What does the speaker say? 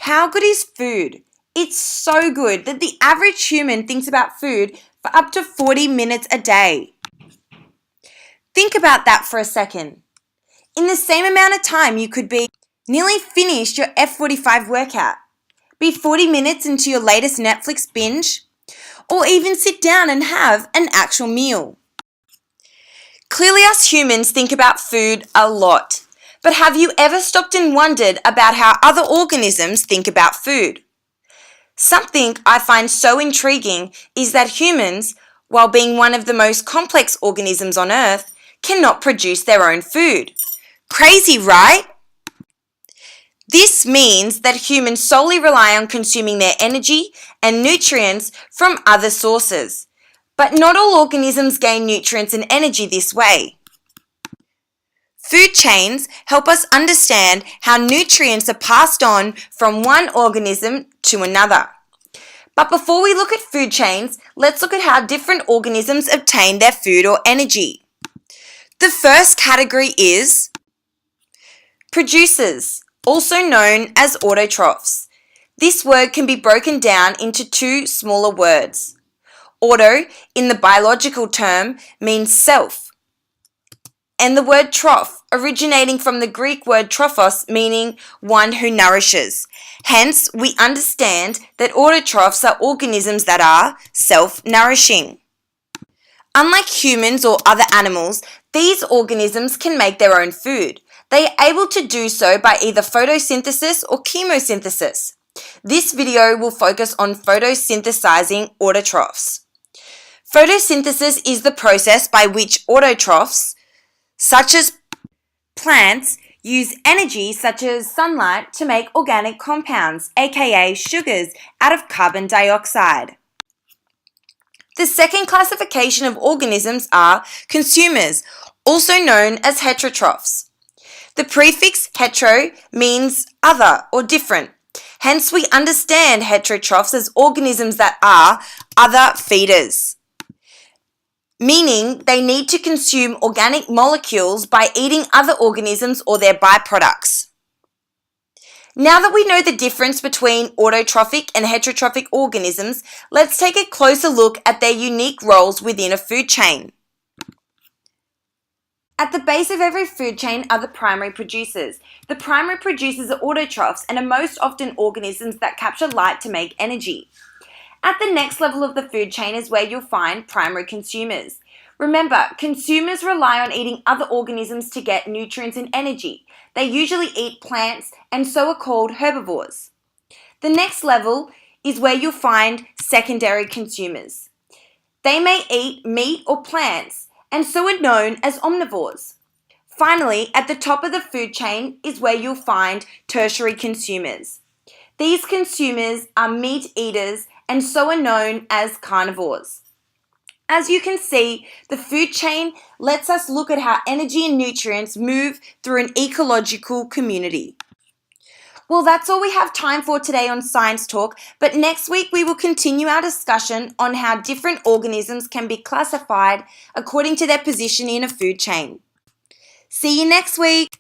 How good is food? It's so good that the average human thinks about food for up to 40 minutes a day. Think about that for a second. In the same amount of time, you could be nearly finished your F45 workout, be 40 minutes into your latest Netflix binge, or even sit down and have an actual meal. Clearly, us humans think about food a lot, but have you ever stopped and wondered about how other organisms think about food? Something I find so intriguing is that humans, while being one of the most complex organisms on Earth, cannot produce their own food. Crazy, right? This means that humans solely rely on consuming their energy and nutrients from other sources. But not all organisms gain nutrients and energy this way. Food chains help us understand how nutrients are passed on from one organism to another. But before we look at food chains, let's look at how different organisms obtain their food or energy. The first category is producers, also known as autotrophs. This word can be broken down into two smaller words. Auto, in the biological term, means self, and the word troph, originating from the Greek word trophos, meaning one who nourishes. Hence, we understand that autotrophs are organisms that are self-nourishing. Unlike humans or other animals, these organisms can make their own food. They are able to do so by either photosynthesis or chemosynthesis. This video will focus on photosynthesizing autotrophs. Photosynthesis is the process by which autotrophs, such as plants, use energy such as sunlight to make organic compounds, aka sugars, out of carbon dioxide. The second classification of organisms are consumers, also known as heterotrophs. The prefix hetero means other or different. Hence, we understand heterotrophs as organisms that are other feeders, meaning they need to consume organic molecules by eating other organisms or their byproducts. Now that we know the difference between autotrophic and heterotrophic organisms, let's take a closer look at their unique roles within a food chain. At the base of every food chain are the primary producers. The primary producers are autotrophs and are most often organisms that capture light to make energy. At the next level of the food chain is where you'll find primary consumers. Remember, consumers rely on eating other organisms to get nutrients and energy. They usually eat plants and so are called herbivores. The next level is where you'll find secondary consumers. They may eat meat or plants and so are known as omnivores. Finally, at the top of the food chain is where you'll find tertiary consumers. These consumers are meat eaters and so are known as carnivores. As you can see, the food chain lets us look at how energy and nutrients move through an ecological community. Well, that's all we have time for today on Science Talk, but next week we will continue our discussion on how different organisms can be classified according to their position in a food chain. See you next week!